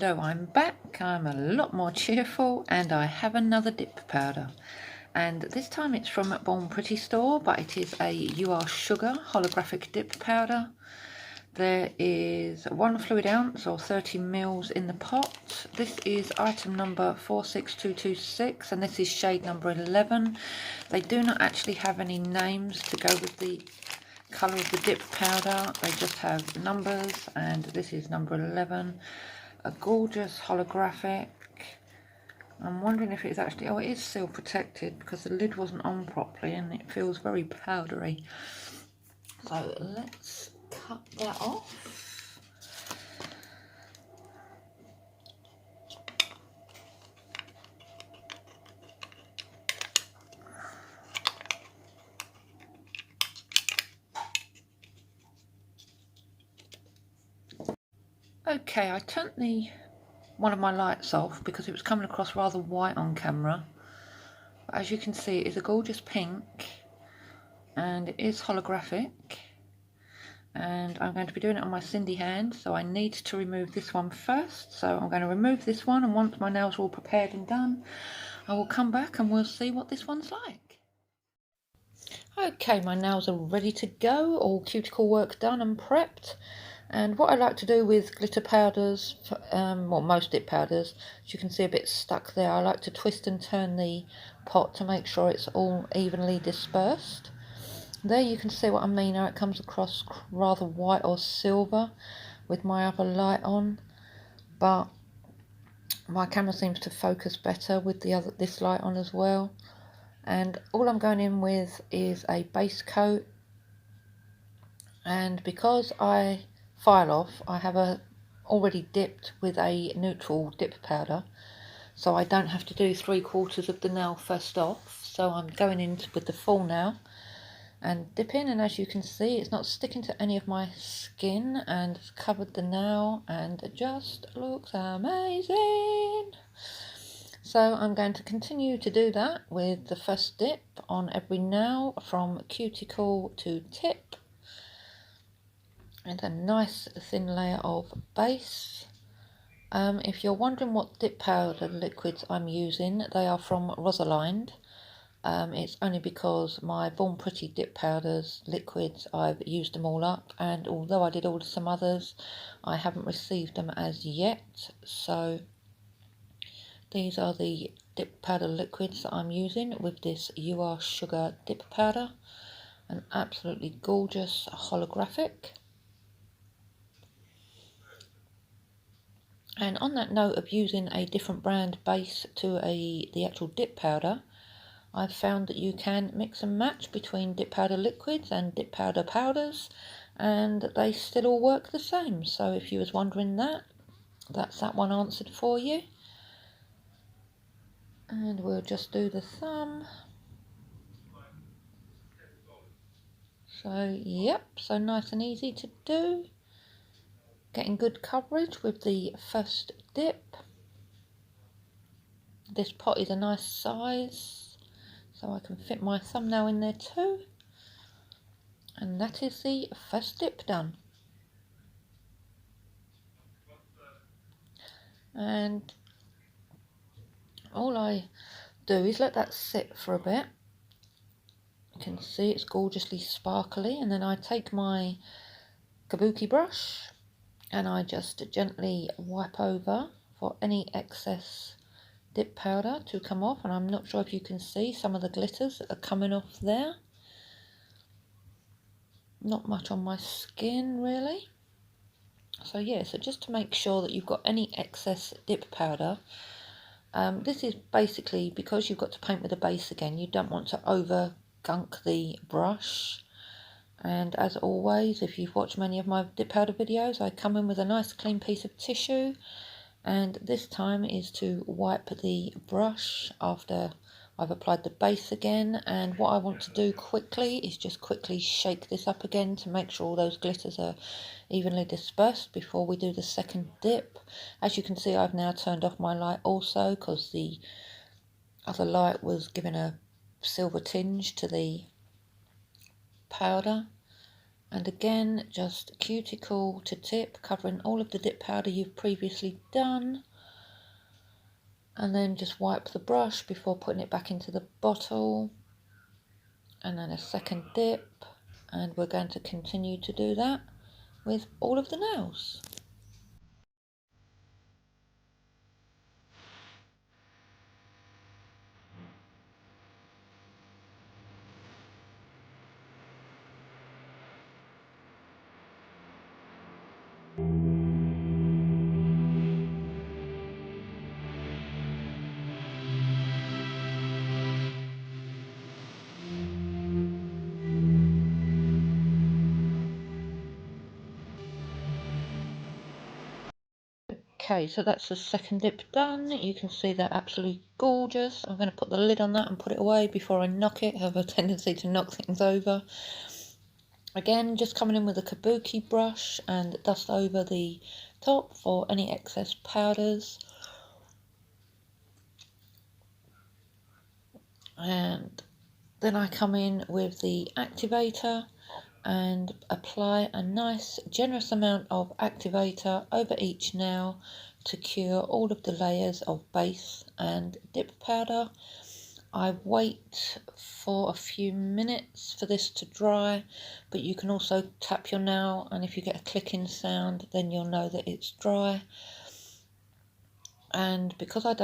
So I'm back, I'm a lot more cheerful, and I have another dip powder. And this time it's from Born Pretty Store, but it is a You Are Sugar holographic dip powder. There is 1 fluid ounce or 30 mils in the pot. This is item number 46226 and this is shade number 11. They do not actually have any names to go with the colour of the dip powder. They just have numbers, and this is number 11. A gorgeous holographic. I'm wondering if it's actually, oh, it is seal protected because the lid wasn't on properly and it feels very powdery. So let's cut that off. Okay, I turned one of my lights off because it was coming across rather white on camera. But as you can see, it is a gorgeous pink and it is holographic. And I'm going to be doing it on my Cindy hand, so I need to remove this one first. So I'm going to remove this one, and once my nails are all prepared and done, I will come back and we'll see what this one's like. Okay, my nails are ready to go, all cuticle work done and prepped. And what I like to do with glitter powders, well, most dip powders, as you can see a bit stuck there, I like to twist and turn the pot to make sure it's all evenly dispersed. There you can see what I mean, how it comes across rather white or silver with my other light on, but my camera seems to focus better with this light on as well. And all I'm going in with is a base coat, and because I file off, I have already dipped with a neutral dip powder, so I don't have to do 3/4 of the nail first off. So I'm going in with the full nail and dipping, and as you can see, it's not sticking to any of my skin and it's covered the nail and it just looks amazing. So I'm going to continue to do that with the first dip on every nail from cuticle to tip, and a nice thin layer of base. If you're wondering what dip powder liquids I'm using, they are from Rosalind. It's only because my Born Pretty dip powders liquids, I've used them all up, and although I did order some others, I haven't received them as yet. So these are the dip powder liquids that I'm using with this You Are Sugar dip powder, an absolutely gorgeous holographic. And on that note of using a different brand base to the actual dip powder, I've found that you can mix and match between dip powder liquids and dip powder powders, and they still all work the same. So if you was wondering that, that's that one answered for you. And we'll just do the thumb. So yep, so nice and easy to do. Getting good coverage with the first dip. This pot is a nice size, so I can fit my thumbnail in there too. And that is the first dip done. And all I do is let that sit for a bit. You can see it's gorgeously sparkly, and then I take my kabuki brush and I just gently wipe over for any excess dip powder to come off. And I'm not sure if you can see some of the glitters that are coming off there. Not much on my skin really. So yeah, so just to make sure that you've got any excess dip powder, this is basically because you've got to paint with a base again, you don't want to over gunk the brush. And as always, if you've watched many of my dip powder videos, I come in with a nice clean piece of tissue, and this time is to wipe the brush after I've applied the base again. And what I want to do quickly is just quickly shake this up again to make sure all those glitters are evenly dispersed before we do the second dip. As you can see, I've now turned off my light also because the other light was giving a silver tinge to the powder. And again, just cuticle to tip, covering all of the dip powder you've previously done. And then just wipe the brush before putting it back into the bottle. And then a second dip. And we're going to continue to do that with all of the nails. Okay, so that's the second dip done. You can see they're absolutely gorgeous. I'm going to put the lid on that and put it away before I knock it. I have a tendency to knock things over. Again, just coming in with a kabuki brush and dust over the top for any excess powders. And then I come in with the activator and apply a nice generous amount of activator over each nail to cure all of the layers of base and dip powder. I wait for a few minutes for this to dry, but you can also tap your nail, and if you get a clicking sound then you'll know that it's dry. And because I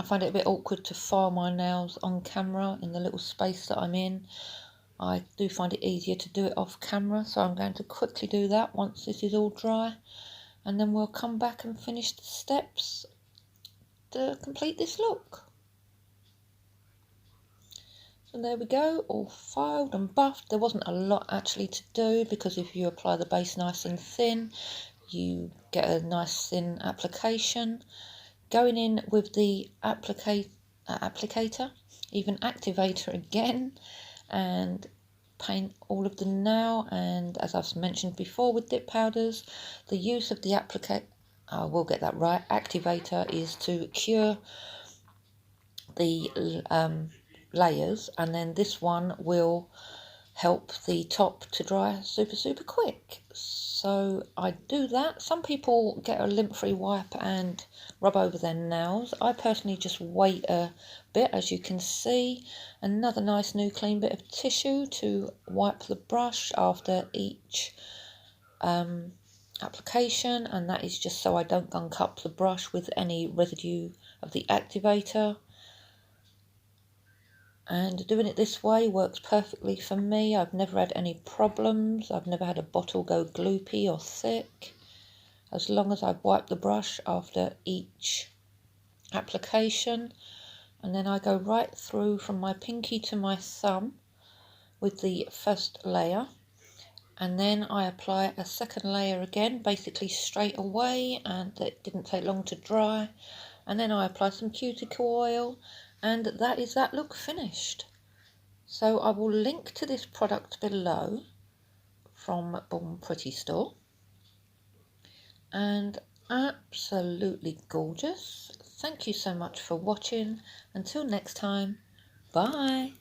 find it a bit awkward to file my nails on camera in the little space that I'm in, I do find it easier to do it off camera, so I'm going to quickly do that once this is all dry, and then we'll come back and finish the steps to complete this look. So there we go, all filed and buffed. There wasn't a lot actually to do, because if you apply the base nice and thin, you get a nice thin application. Going in with the applicator, even activator again, and paint all of the nail. And as I've mentioned before with dip powders, the use of the activator is to cure the layers, and then this one will help the top to dry super quick. So I do that. Some people get a lint-free wipe and rub over their nails. I personally just wait a bit. As you can see, another nice new clean bit of tissue to wipe the brush after each application, and that is just so I don't gunk up the brush with any residue of the activator. And doing it this way works perfectly for me. I've never had any problems. I've never had a bottle go gloopy or thick, as long as I've wiped the brush after each application. And then I go right through from my pinky to my thumb with the first layer, and then I apply a second layer again, basically straight away, and it didn't take long to dry. And then I apply some cuticle oil, and that is that look finished. So I will link to this product below from Born Pretty Store, and absolutely gorgeous. Thank you so much for watching. Until next time, bye.